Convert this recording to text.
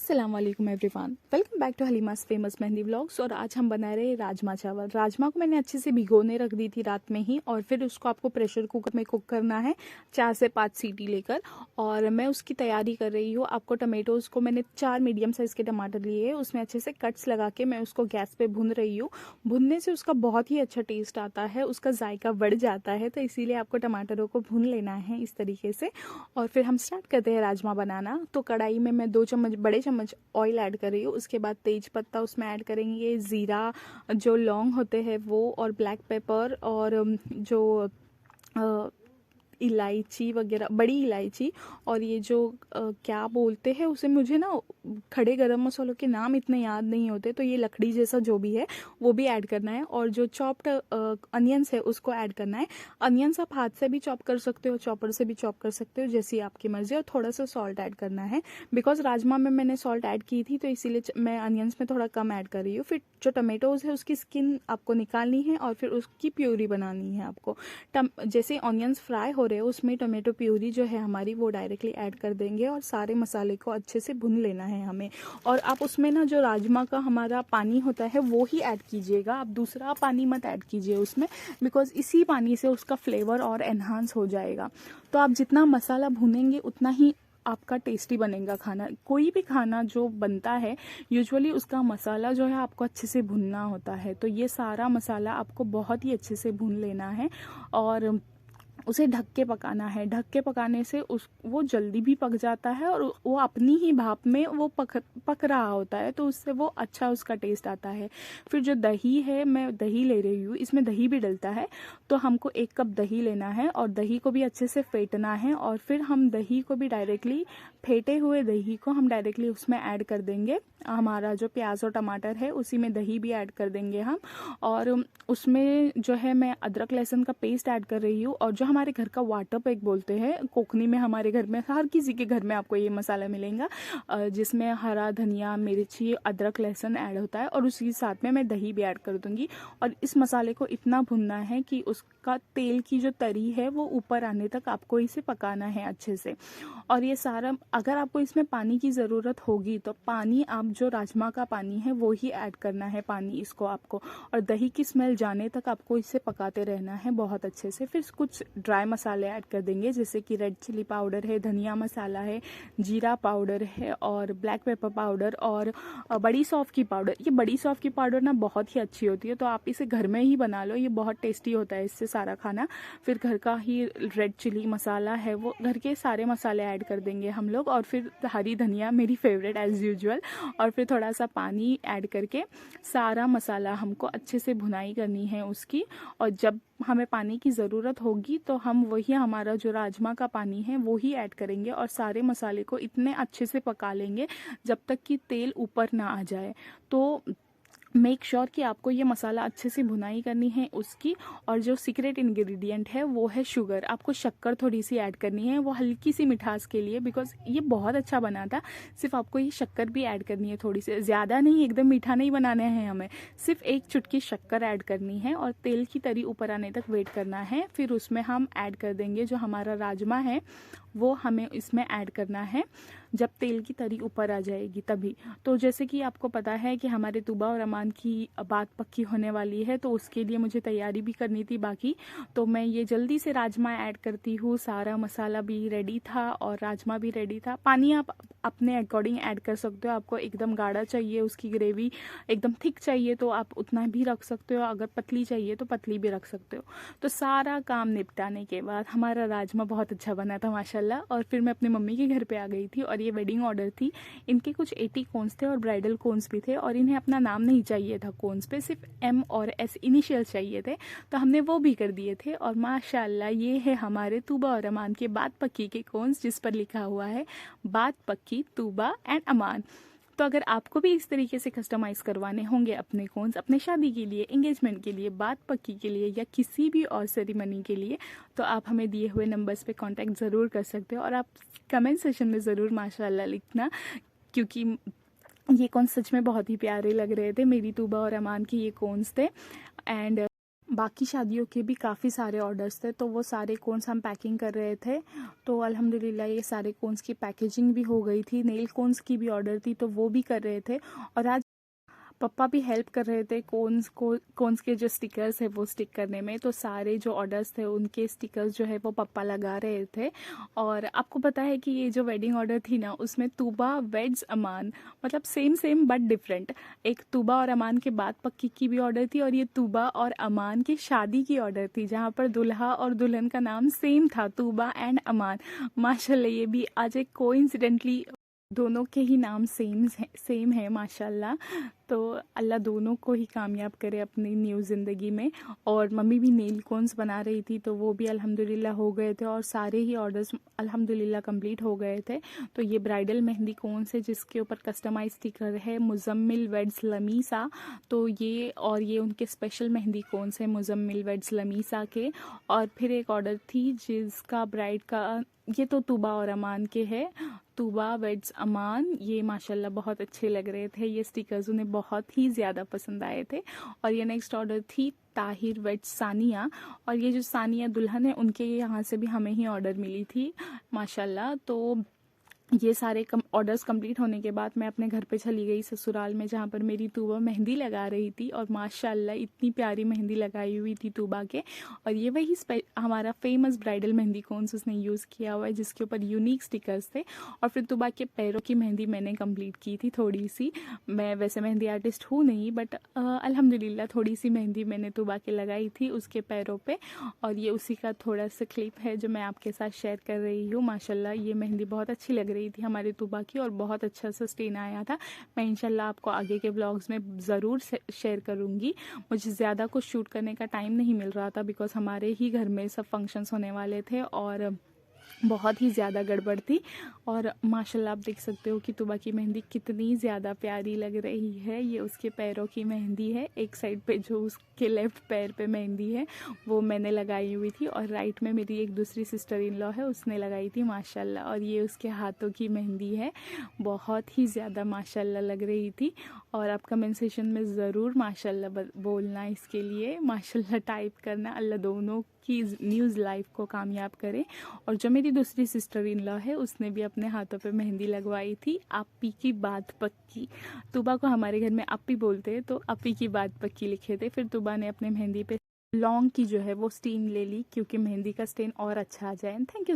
अस्सलाम वालेकुम everyone, welcome back to Halima's famous mehndi vlogs. और आज हम बना रहे हैं राजमा चावल। राजमा को मैंने अच्छे से भिगोने रख दी थी रात में ही, और फिर उसको आपको प्रेशर कुकर में कुक करना है 4 से 5 सीटी लेकर। और मैं उसकी तैयारी कर रही हूँ। आपको टमेटोज़ को मैंने 4 मीडियम साइज़ के टमाटर लिए हैं, उसमें अच्छे से कट्स लगा के मैं उसको गैस पर भून रही हूँ। भुनने से उसका बहुत ही अच्छा टेस्ट आता है, उसका जायका बढ़ जाता है, तो इसीलिए आपको टमाटरों को भून लेना है इस तरीके से। और फिर हम स्टार्ट करते हैं राजमा बनाना। तो कढ़ाई में मैं 2 चम्मच बड़े चम्मच ऑयल ऐड कर रही हूँ। उसके बाद तेज पत्ता उसमें ऐड करेंगे, ज़ीरा, जो लौंग होते हैं वो, और ब्लैक पेपर, और जो इलायची वगैरह, बड़ी इलायची, और ये जो क्या बोलते हैं उसे, मुझे ना खड़े गरम मसालों के नाम इतने याद नहीं होते, तो ये लकड़ी जैसा जो भी है वो भी ऐड करना है। और जो चॉप्ड अनियंस है उसको ऐड करना है। अनियंस आप हाथ से भी चॉप कर सकते हो, चॉपर से भी चॉप कर सकते हो, जैसी आपकी मर्जी। और थोड़ा सा सॉल्ट ऐड करना है, बिकॉज राजमा में मैंने सॉल्ट ऐड की थी, तो इसीलिए मैं अनियंस में थोड़ा कम ऐड कर रही हूँ। फिर जो टमेटोज़ है उसकी स्किन आपको निकालनी है, और फिर उसकी प्यूरी बनानी है आपको। जैसे ऑनियंस फ्राई हो रहे हो उसमें टोमेटो प्यूरी जो है हमारी वो डायरेक्टली ऐड कर देंगे, और सारे मसाले को अच्छे से भून लेना है हमें। और आप उसमें ना जो राजमा का हमारा पानी होता है वो ही ऐड कीजिएगा, आप दूसरा पानी मत ऐड कीजिए उसमें, बिकॉज इसी पानी से उसका फ्लेवर और एनहांस हो जाएगा। तो आप जितना मसाला भूनेंगे उतना ही आपका टेस्टी बनेगा खाना। कोई भी खाना जो बनता है यूजुअली उसका मसाला जो है आपको अच्छे से भुनना होता है। तो ये सारा मसाला आपको बहुत ही अच्छे से भून लेना है, और उसे ढक के पकाना है। ढक के पकाने से वो जल्दी भी पक जाता है, और वो अपनी ही भाप में वो पक रहा होता है, तो उससे वो अच्छा उसका टेस्ट आता है। फिर जो दही है, मैं दही ले रही हूँ, इसमें दही भी डलता है। तो हमको 1 कप दही लेना है, और दही को भी अच्छे से फेंटना है। और फिर हम दही को भी डायरेक्टली, फेंटे हुए दही को हम डायरेक्टली उसमें ऐड कर देंगे। हमारा जो प्याज और टमाटर है उसी में दही भी ऐड कर देंगे हम। और उसमें जो है मैं अदरक लहसुन का पेस्ट ऐड कर रही हूँ, और जो हमारे घर का वाटर पैक बोलते हैं कोकनी में, हमारे घर में, हर किसी के घर में आपको ये मसाला मिलेगा, जिसमें हरा धनिया, मिर्ची, अदरक लहसुन ऐड होता है, और उसी साथ में मैं दही भी ऐड कर दूंगी। और इस मसाले को इतना भुनना है कि उसका तेल की जो तरी है वो ऊपर आने तक आपको इसे पकाना है अच्छे से। और ये सारा, अगर आपको इसमें पानी की ज़रूरत होगी तो पानी, आप जो राजमा का पानी है वो ही ऐड करना है पानी इसको आपको। और दही की स्मेल जाने तक आपको इसे पकाते रहना है बहुत अच्छे से। फिर कुछ ड्राई मसाले ऐड कर देंगे, जैसे कि रेड चिली पाउडर है, धनिया मसाला है, जीरा पाउडर है, और ब्लैक पेपर पाउडर, और बड़ी सौंफ की पाउडर। ये बड़ी सौंफ की पाउडर ना बहुत ही अच्छी होती है, तो आप इसे घर में ही बना लो, ये बहुत टेस्टी होता है इससे सारा खाना। फिर घर का ही रेड चिली मसाला है, वो घर के सारे मसाले ऐड कर देंगे हम लोग। और फिर हरी धनिया, मेरी फेवरेट एज यूजुअल। और फिर थोड़ा सा पानी ऐड करके सारा मसाला हमको अच्छे से भुनाई करनी है उसकी। और जब हमें पानी की ज़रूरत होगी तो हम वही, हमारा जो राजमा का पानी है वो ही ऐड करेंगे, और सारे मसाले को इतने अच्छे से पका लेंगे जब तक कि तेल ऊपर ना आ जाए। तो मेक श्योर कि आपको ये मसाला अच्छे से भुनाई करनी है उसकी। और जो सीक्रेट इंग्रेडिएंट है वो है शुगर। आपको शक्कर थोड़ी सी ऐड करनी है, वो हल्की सी मिठास के लिए, बिकॉज ये बहुत अच्छा बना था। सिर्फ आपको ये शक्कर भी ऐड करनी है थोड़ी सी, ज़्यादा नहीं, एकदम मीठा नहीं बनाना है हमें, सिर्फ 1 चुटकी शक्कर ऐड करनी है। और तेल की तरी ऊपर आने तक वेट करना है। फिर उसमें हम ऐड कर देंगे जो हमारा राजमा है, वो हमें इसमें ऐड करना है जब तेल की तरी ऊपर आ जाएगी तभी। तो जैसे कि आपको पता है कि हमारे तूबा और अमान की बात पक्की होने वाली है, तो उसके लिए मुझे तैयारी भी करनी थी बाकी। तो मैं ये जल्दी से राजमा ऐड करती हूँ। सारा मसाला भी रेडी था और राजमा भी रेडी था। पानी आप अपने अकॉर्डिंग ऐड कर सकते हो, आपको एकदम गाढ़ा चाहिए उसकी ग्रेवी, एकदम थिक चाहिए तो आप उतना भी रख सकते हो, अगर पतली चाहिए तो पतली भी रख सकते हो। तो सारा काम निपटाने के बाद हमारा राजमा बहुत अच्छा बना था माशाल्लाह। और फिर मैं अपनी मम्मी के घर पे आ गई थी, और ये वेडिंग ऑर्डर थी। इनके कुछ 80 कोन्स थे और ब्राइडल कोन्स भी थे, और इन्हें अपना नाम नहीं चाहिए था कोन्स पे, सिर्फ M और S इनिशियल चाहिए थे, तो हमने वो भी कर दिए थे। और माशाल्लाह ये है हमारे तूबा और अमान के बात पक्की के कोन्स, जिस पर लिखा हुआ है बात पक्की तूबा एंड अमान। तो अगर आपको भी इस तरीके से कस्टमाइज़ करवाने होंगे अपने कोन्स, अपने शादी के लिए, एंगेजमेंट के लिए, बात पक्की के लिए, या किसी भी और सेरेमनी के लिए, तो आप हमें दिए हुए नंबर्स पे कांटेक्ट ज़रूर कर सकते हो। और आप कमेंट सेशन में ज़रूर माशाल्लाह लिखना, क्योंकि ये कोन्स सच में बहुत ही प्यारे लग रहे थे। मेरी तूबा और अमान के ये कोन्स थे। एंड बाकी शादियों के भी काफ़ी सारे ऑर्डर्स थे, तो वो सारे कोन्स हम पैकिंग कर रहे थे। तो अल्हम्दुलिल्लाह ये सारे कोन्स की पैकेजिंग भी हो गई थी। नेल कोन्स की भी ऑर्डर थी, तो वो भी कर रहे थे। और आज पापा भी हेल्प कर रहे थे कोन्स के जो स्टिकर्स है वो स्टिक करने में। तो सारे जो ऑर्डर्स थे उनके स्टिकर्स जो है वो पापा लगा रहे थे। और आपको पता है कि ये जो वेडिंग ऑर्डर थी ना, उसमें तूबा वेड्स अमान, मतलब सेम सेम बट डिफरेंट। एक तूबा और अमान के बाद पक्की की भी ऑर्डर थी, और ये तूबा और अमान की शादी की ऑर्डर थी, जहाँ पर दुल्हा और दुल्हन का नाम सेम था, तूबा एंड अमान। माशाल्लाह ये भी आज एक कोइंसिडेंटली दोनों के ही नाम सेम है माशाल्लाह। तो अल्लाह दोनों को ही कामयाब करे अपनी न्यू ज़िंदगी में। और मम्मी भी नेल कोन्स बना रही थी, तो वो भी अल्हम्दुलिल्लाह हो गए थे, और सारे ही ऑर्डर्स अल्हम्दुलिल्लाह कंप्लीट हो गए थे। तो ये ब्राइडल मेहंदी कोन्स है जिसके ऊपर कस्टमाइज स्टिकर है मुजम्मिल वेड्स लमीसा। तो ये उनके स्पेशल मेहंदी कोन्स है मुजम्मिल वेड्स लमीसा के। और फिर एक ऑर्डर थी जिसका ब्राइड का, ये तो तूबा और अमान के है, तूबा वेड्स अमान। ये माशाल्लाह बहुत अच्छे लग रहे थे, ये स्टिकर्स उन्हें बहुत ही ज़्यादा पसंद आए थे। और ये नेक्स्ट ऑर्डर थी ताहिर वेड्स सानिया। और ये जो सानिया दुल्हन है उनके यहाँ से भी हमें ही ऑर्डर मिली थी माशाल्लाह। तो ये सारे ऑर्डर्स कंप्लीट होने के बाद मैं अपने घर पे चली गई ससुराल में, जहाँ पर मेरी तूबा मेहंदी लगा रही थी। और माशाल्लाह इतनी प्यारी मेहंदी लगाई हुई थी तूबा के। और ये वही हमारा फेमस ब्राइडल मेहंदी कोन्स उसने यूज़ किया हुआ है, जिसके ऊपर यूनिक स्टिकर्स थे। और फिर तूबा के पैरों की मेहंदी मैंने कंप्लीट की थी थोड़ी सी। मैं वैसे मेहंदी आर्टिस्ट हूँ नहीं, बट अल्हम्दुलिल्लाह थोड़ी सी मेहंदी मैंने तूबा के लगाई थी उसके पैरों पर। और ये उसी का थोड़ा सा क्लिप है जो मैं आपके साथ शेयर कर रही हूँ। माशाल्लाह ये मेहंदी बहुत अच्छी लग रही थी हमारी तूबा की, और बहुत अच्छा सा स्टेन आया था। मैं इंशाल्लाह आपको आगे के व्लॉग्स में ज़रूर शेयर करूँगी। मुझे ज़्यादा कुछ शूट करने का टाइम नहीं मिल रहा था, बिकॉज हमारे ही घर में सब फंक्शंस होने वाले थे और बहुत ही ज़्यादा गड़बड़ थी। और माशाल्लाह आप देख सकते हो कि तूबा की मेहंदी कितनी ज़्यादा प्यारी लग रही है। ये उसके पैरों की मेहंदी है। एक साइड पे जो उसके लेफ़्ट पैर पे मेहंदी है वो मैंने लगाई हुई थी, और राइट में मेरी एक दूसरी सिस्टर इन लॉ है, उसने लगाई थी माशाल्लाह। और ये उसके हाथों की मेहंदी है, बहुत ही ज़्यादा माशाल्लाह लग रही थी। और आप कमेंट सेशन में ज़रूर माशाल्लाह बोलना, इसके लिए माशाल्लाह टाइप करना। अल्लाह दोनों की न्यूज़ लाइफ को कामयाब करे। और जो मेरी दूसरी सिस्टर इन लॉ है उसने भी अपने हाथों पे मेहंदी लगवाई थी। अप्पी की बात पक्की, तूबा को हमारे घर में अप्पी बोलते हैं, तो अप्पी की बात पक्की लिखे थे। फिर तूबा ने अपने मेहंदी पे लौंग की जो है वो स्टीम ले ली, क्योंकि मेहंदी का स्टेन और अच्छा आ जाए। Thank you.